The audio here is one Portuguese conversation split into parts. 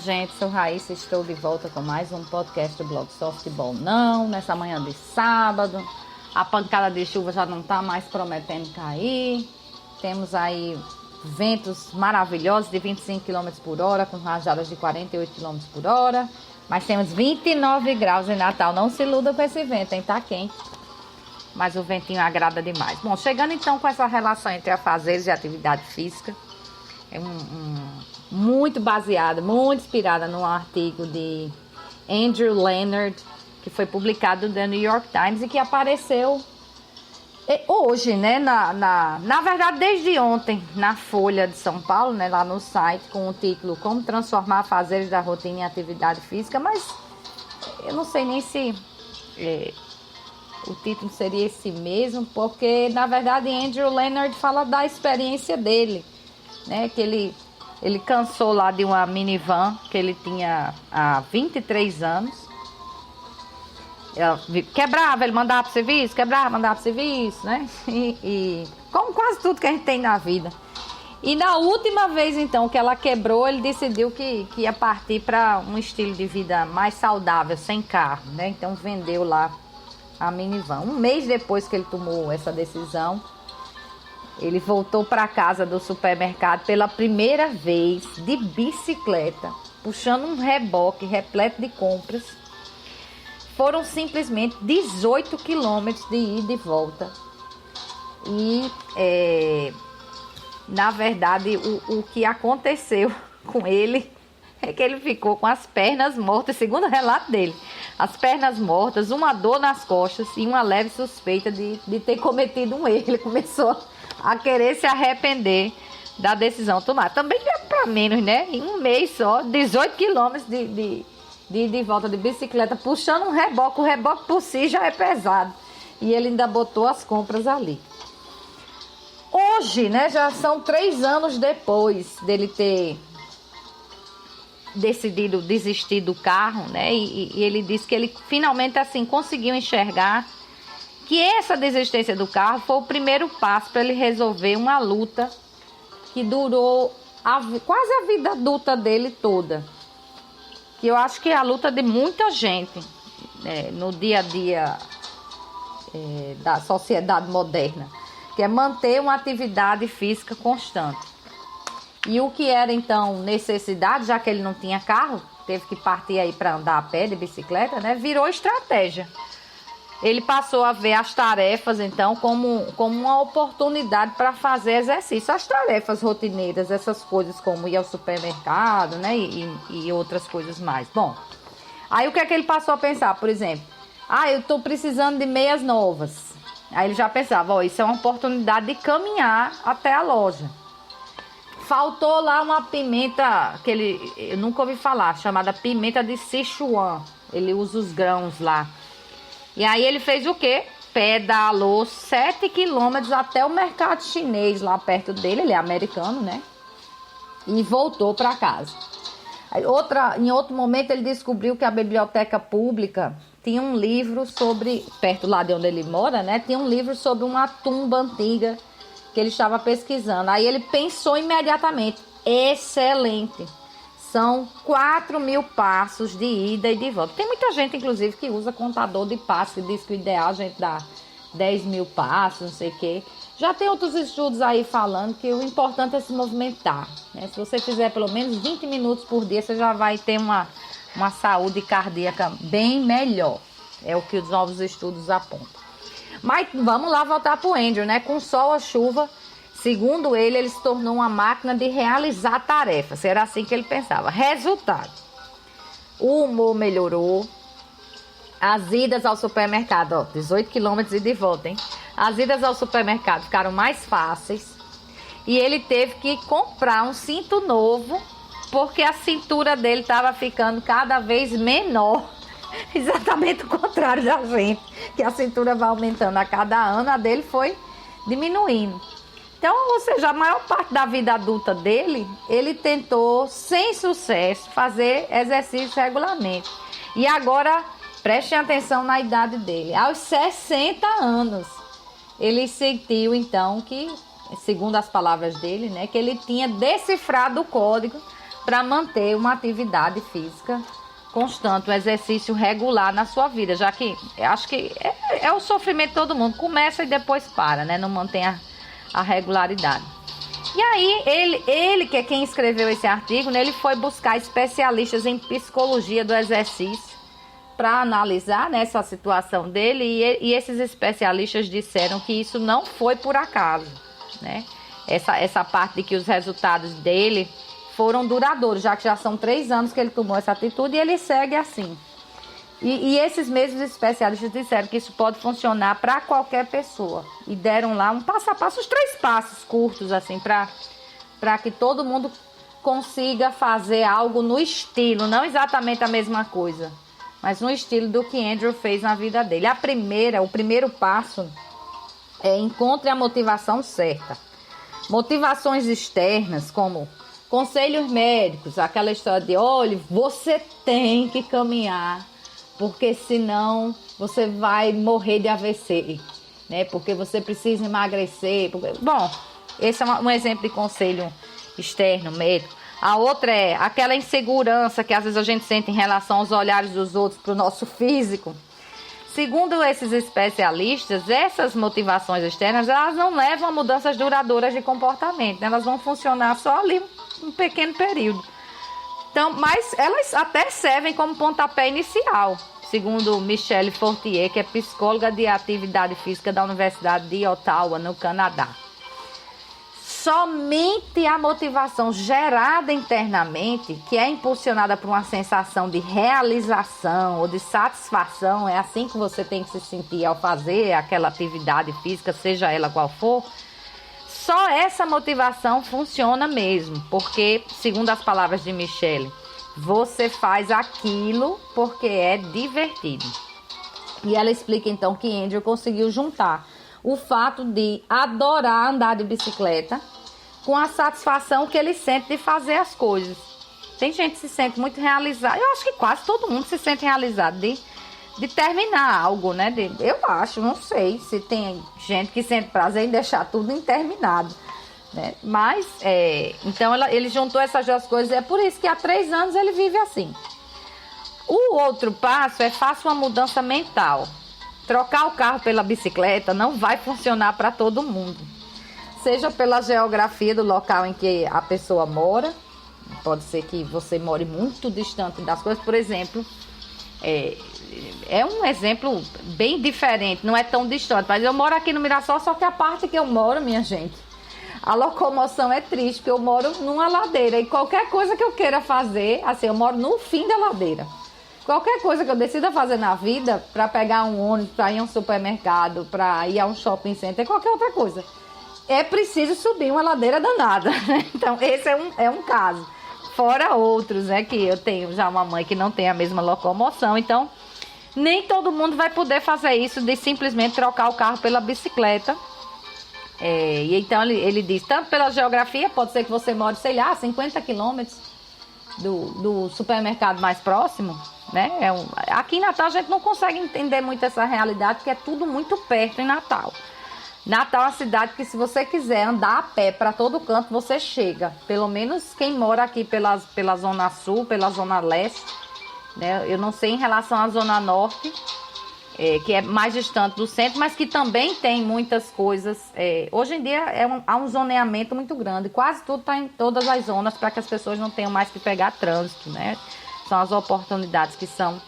gente, sou Raíssa, estou de volta com mais um podcast do blog Softball Não, nessa manhã de sábado. A pancada de chuva já não está mais prometendo cair. Temos aí ventos maravilhosos de 25 km por hora, com rajadas de 48 km por hora. Mas temos 29 graus em Natal, não se iluda com esse vento, hein? Tá quente. Mas o ventinho agrada demais. Bom, chegando então com essa relação entre afazeres e atividade física, é muito baseada, muito inspirada num artigo de Andrew Leonard, que foi publicado no The New York Times e que apareceu hoje, né? Na verdade, desde ontem, na Folha de São Paulo, né? Lá no site, com o título Como Transformar Afazeres da Rotina em Atividade Física, mas eu não sei nem se o título seria esse mesmo, porque na verdade Andrew Leonard fala da experiência dele, né? Que ele cansou lá de uma minivan que ele tinha há 23 anos. Quebrava, ele mandava para o serviço, quebrava, mandava para o serviço, né? E como quase tudo que a gente tem na vida. E na última vez, então, que ela quebrou, ele decidiu que ia partir para um estilo de vida mais saudável, sem carro, né? Então vendeu lá a minivan. Um mês depois que ele tomou essa decisão, ele voltou para casa do supermercado pela primeira vez de bicicleta, puxando um reboque repleto de compras. Foram simplesmente 18 quilômetros de ida e volta. E, na verdade, o que aconteceu com ele é que ele ficou com as pernas mortas, segundo o relato dele. As pernas mortas, uma dor nas costas e uma leve suspeita de ter cometido um erro. Ele começou a querer se arrepender da decisão tomada. Também não é para menos, né? Em um mês só, 18 quilômetros de volta de bicicleta, puxando um reboque. O reboque por si já é pesado. E ele ainda botou as compras ali. Hoje, né, já são 3 anos depois dele ter decidido desistir do carro, né? E ele disse que ele finalmente, assim, conseguiu enxergar que essa desistência do carro foi o primeiro passo para ele resolver uma luta que durou quase a vida adulta dele toda. Que eu acho que é a luta de muita gente no dia a dia da sociedade moderna, que é manter uma atividade física constante. E o que era então necessidade, já que ele não tinha carro, teve que partir aí para andar a pé de bicicleta, né? Virou estratégia. Ele passou a ver as tarefas, então, como uma oportunidade para fazer exercício. As tarefas rotineiras, essas coisas como ir ao supermercado, né? E outras coisas mais. Bom, aí o que é que ele passou a pensar? Por exemplo, eu estou precisando de meias novas. Aí ele já pensava, isso é uma oportunidade de caminhar até a loja. Faltou lá uma pimenta que eu nunca ouvi falar, chamada pimenta de Sichuan. Ele usa os grãos lá. E aí ele fez o quê? Pedalou 7 quilômetros até o mercado chinês lá perto dele. Ele é americano, né? E voltou para casa. Em outro momento ele descobriu que a biblioteca pública tinha um livro sobre, perto lá de onde ele mora, né? Tinha um livro sobre uma tumba antiga que ele estava pesquisando. Aí ele pensou imediatamente, excelente. São 4.000 passos de ida e de volta. Tem muita gente, inclusive, que usa contador de passos, que diz que o ideal é a gente dar 10.000 passos, não sei o quê. Já tem outros estudos aí falando que o importante é se movimentar, né? Se você fizer pelo menos 20 minutos por dia, você já vai ter uma saúde cardíaca bem melhor. É o que os novos estudos apontam. Mas vamos lá voltar para o Andrew, né? Com sol ou chuva, segundo ele se tornou uma máquina de realizar tarefas. Era assim que ele pensava. Resultado: o humor melhorou. As idas ao supermercado, 18 quilômetros e de volta, hein? As idas ao supermercado ficaram mais fáceis. E ele teve que comprar um cinto novo, porque a cintura dele estava ficando cada vez menor. Exatamente o contrário da gente, que a cintura vai aumentando a cada ano, a dele foi diminuindo. Então, ou seja, a maior parte da vida adulta dele, ele tentou, sem sucesso, fazer exercício regularmente. E agora, prestem atenção na idade dele. Aos 60 anos, ele sentiu, então, que, segundo as palavras dele, né, que ele tinha decifrado o código para manter uma atividade física constante, um exercício regular na sua vida, já que acho que é o sofrimento de todo mundo, começa e depois para, né? Não mantém a regularidade. E aí, ele que é quem escreveu esse artigo, né, ele foi buscar especialistas em psicologia do exercício para analisar, né, essa situação dele, e esses especialistas disseram que isso não foi por acaso, né? Essa parte de que os resultados dele foram duradouros, já que já são 3 anos que ele tomou essa atitude e ele segue assim. E esses mesmos especialistas disseram que isso pode funcionar para qualquer pessoa. E deram lá um passo a passo, os 3 passos curtos, assim, para que todo mundo consiga fazer algo no estilo, não exatamente a mesma coisa, mas no estilo do que Andrew fez na vida dele. O primeiro passo é encontre a motivação certa. Motivações externas, como conselhos médicos, aquela história de, olha, você tem que caminhar, porque senão você vai morrer de AVC, né? Porque você precisa emagrecer. Bom, esse é um exemplo de conselho externo, médico. A outra é aquela insegurança que às vezes a gente sente em relação aos olhares dos outros para o nosso físico. Segundo esses especialistas, essas motivações externas, elas não levam a mudanças duradouras de comportamento, né? Elas vão funcionar só ali um pequeno período. Então, mas elas até servem como pontapé inicial, segundo Michelle Fortier, que é psicóloga de atividade física da Universidade de Ottawa, no Canadá. Somente a motivação gerada internamente, que é impulsionada por uma sensação de realização ou de satisfação, é assim que você tem que se sentir ao fazer aquela atividade física, seja ela qual for. Só essa motivação funciona mesmo, porque, segundo as palavras de Michelle, você faz aquilo porque é divertido. E ela explica então que Andrew conseguiu juntar o fato de adorar andar de bicicleta com a satisfação que ele sente de fazer as coisas. Tem gente que se sente muito realizada, eu acho que quase todo mundo se sente realizado de terminar algo, né? Eu acho, não sei se tem gente que sente prazer em deixar tudo interminado, né? Mas, então ele juntou essas 2 coisas, é por isso que há 3 anos ele vive assim. O outro passo é faça uma mudança mental. Trocar o carro pela bicicleta não vai funcionar para todo mundo. Seja pela geografia do local em que a pessoa mora, pode ser que você more muito distante das coisas, por exemplo, é um exemplo bem diferente, não é tão distante, mas eu moro aqui no Mirassol, só que a parte que eu moro, minha gente, a locomoção é triste, porque eu moro numa ladeira e qualquer coisa que eu queira fazer, assim, eu moro no fim da ladeira. Qualquer coisa que eu decida fazer na vida, para pegar um ônibus, para ir a um supermercado, para ir a um shopping center, qualquer outra coisa, é preciso subir uma ladeira danada, né? Então, esse é um caso. Fora outros, né? Que eu tenho já uma mãe que não tem a mesma locomoção, então nem todo mundo vai poder fazer isso de simplesmente trocar o carro pela bicicleta. E então ele diz, tanto pela geografia, pode ser que você more, sei lá, 50 quilômetros do supermercado mais próximo, né? Aqui em Natal a gente não consegue entender muito essa realidade, porque é tudo muito perto em Natal. Natal é uma cidade que, se você quiser andar a pé para todo canto, você chega. Pelo menos quem mora aqui pela Zona Sul, pela Zona Leste, né? Eu não sei em relação à Zona Norte, que é mais distante do centro, mas que também tem muitas coisas. Hoje em dia há um zoneamento muito grande. Quase tudo está em todas as zonas para que as pessoas não tenham mais que pegar trânsito, né? São as oportunidades que são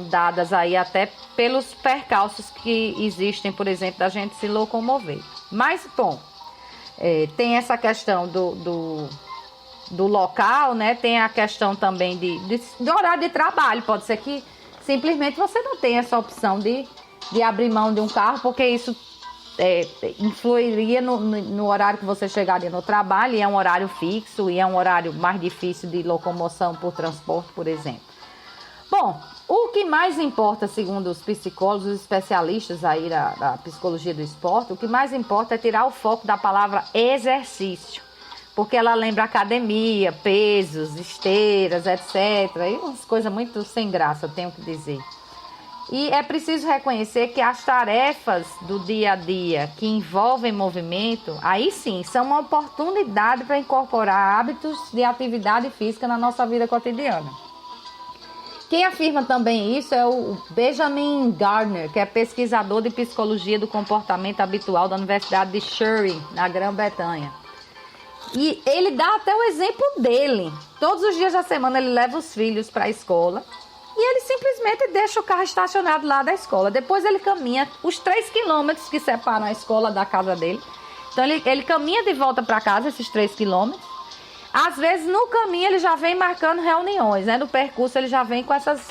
dadas aí até pelos percalços que existem, por exemplo, da gente se locomover. Mas, bom, tem essa questão do local, né? Tem a questão também do horário de trabalho. Pode ser que simplesmente você não tenha essa opção de abrir mão de um carro, porque isso influiria no horário que você chegaria no trabalho, e é um horário fixo, e é um horário mais difícil de locomoção por transporte, por exemplo. Bom, o que mais importa, segundo os psicólogos, os especialistas aí da psicologia do esporte, o que mais importa é tirar o foco da palavra exercício, porque ela lembra academia, pesos, esteiras, etc. E umas coisas muito sem graça, eu tenho que dizer. E é preciso reconhecer que as tarefas do dia a dia que envolvem movimento, aí sim, são uma oportunidade para incorporar hábitos de atividade física na nossa vida cotidiana. Quem afirma também isso é o Benjamin Gardner, que é pesquisador de psicologia do comportamento habitual da Universidade de Surrey, na Grã-Bretanha. E ele dá até o exemplo dele. Todos os dias da semana ele leva os filhos para a escola e ele simplesmente deixa o carro estacionado lá da escola. Depois ele caminha os 3 quilômetros que separam a escola da casa dele. Então ele caminha de volta para casa esses 3 quilômetros. Às vezes no caminho ele já vem marcando reuniões, né? No percurso ele já vem com essas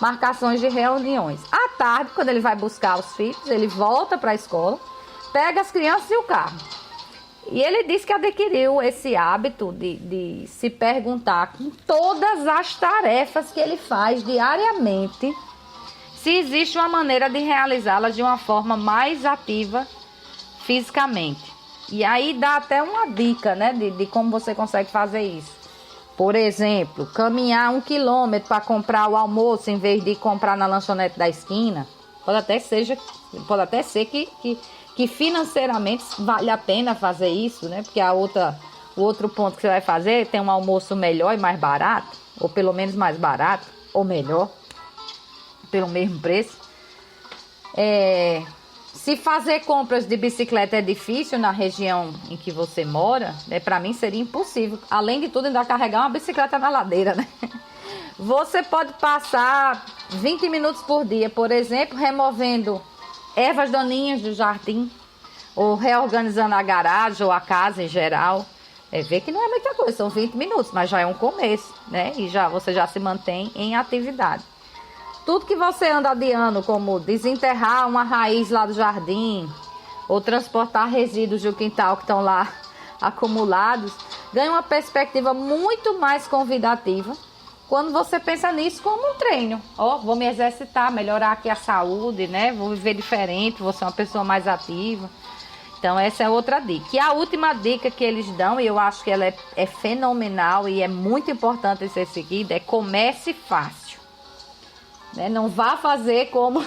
marcações de reuniões. À tarde, quando ele vai buscar os filhos, ele volta para a escola, pega as crianças e o carro. E ele diz que adquiriu esse hábito de se perguntar com todas as tarefas que ele faz diariamente, se existe uma maneira de realizá-las de uma forma mais ativa fisicamente. E aí dá até uma dica, né, de como você consegue fazer isso. Por exemplo, caminhar 1 quilômetro para comprar o almoço em vez de comprar na lanchonete da esquina. Pode até ser que financeiramente vale a pena fazer isso, né? Porque o outro ponto que você vai fazer tem um almoço melhor e mais barato, ou pelo menos mais barato, ou melhor, pelo mesmo preço. Se fazer compras de bicicleta é difícil na região em que você mora, né, para mim seria impossível. Além de tudo, ainda carregar uma bicicleta na ladeira, né? Você pode passar 20 minutos por dia, por exemplo, removendo ervas daninhas do jardim, ou reorganizando a garagem ou a casa em geral. Vê que não é muita coisa, são 20 minutos, mas já é um começo, né? E você já se mantém em atividade. Tudo que você anda adiando, como desenterrar uma raiz lá do jardim, ou transportar resíduos do quintal que estão lá acumulados, ganha uma perspectiva muito mais convidativa quando você pensa nisso como um treino. Vou me exercitar, melhorar aqui a saúde, né? Vou viver diferente, vou ser uma pessoa mais ativa. Então essa é outra dica. E a última dica que eles dão, e eu acho que ela é fenomenal e é muito importante ser seguida, é comece fácil. Né? Não vá fazer como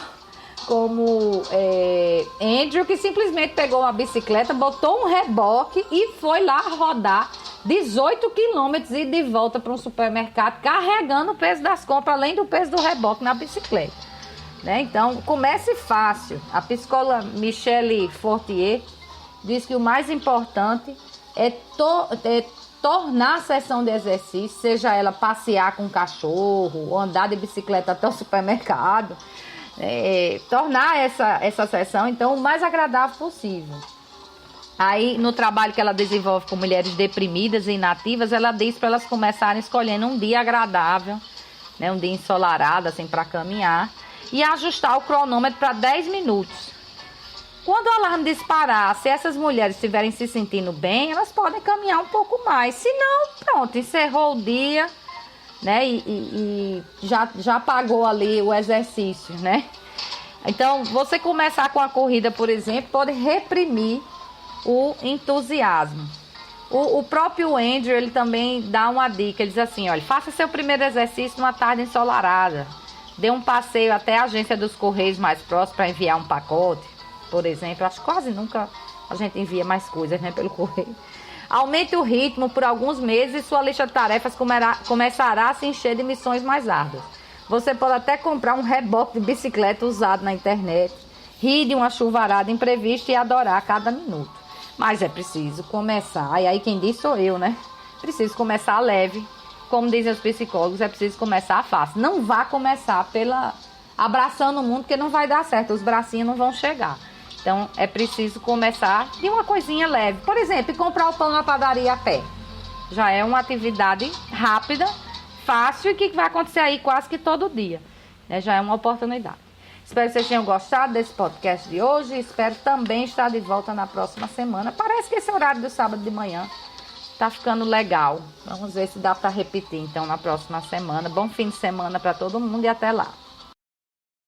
Andrew, que simplesmente pegou uma bicicleta, botou um reboque e foi lá rodar 18 quilômetros e de volta para um supermercado, carregando o peso das compras, além do peso do reboque na bicicleta. Né? Então, comece fácil. A psicóloga Michelle Fortier diz que o mais importante é tornar a sessão de exercício, seja ela passear com o cachorro, ou andar de bicicleta até o supermercado, tornar essa sessão, então, o mais agradável possível. Aí, no trabalho que ela desenvolve com mulheres deprimidas e inativas, ela diz para elas começarem escolhendo um dia agradável, né, um dia ensolarado, assim, para caminhar, e ajustar o cronômetro para 10 minutos. Quando o alarme disparar, se essas mulheres estiverem se sentindo bem, elas podem caminhar um pouco mais. Se não, pronto, encerrou o dia, né? E já pagou ali o exercício, né? Então, você começar com a corrida, por exemplo, pode reprimir o entusiasmo. O próprio Andrew, ele também dá uma dica. Ele diz assim, olha, faça seu primeiro exercício numa tarde ensolarada. Dê um passeio até a agência dos Correios mais próxima para enviar um pacote. Por exemplo, acho que quase nunca a gente envia mais coisas, né, pelo correio. Aumente o ritmo por alguns meses e sua lista de tarefas começará a se encher de missões mais árduas. Você pode até comprar um reboque de bicicleta usado na internet, rir de uma chuvarada imprevista e adorar cada minuto. Mas é preciso começar, e aí quem diz sou eu, né? Preciso começar leve, como dizem os psicólogos, é preciso começar fácil. Não vá começar abraçando o mundo, porque não vai dar certo, os bracinhos não vão chegar. Então, é preciso começar de uma coisinha leve. Por exemplo, comprar o pão na padaria a pé. Já é uma atividade rápida, fácil e que vai acontecer aí quase que todo dia. Né? Já é uma oportunidade. Espero que vocês tenham gostado desse podcast de hoje. Espero também estar de volta na próxima semana. Parece que esse horário do sábado de manhã tá ficando legal. Vamos ver se dá para repetir, então, na próxima semana. Bom fim de semana para todo mundo e até lá.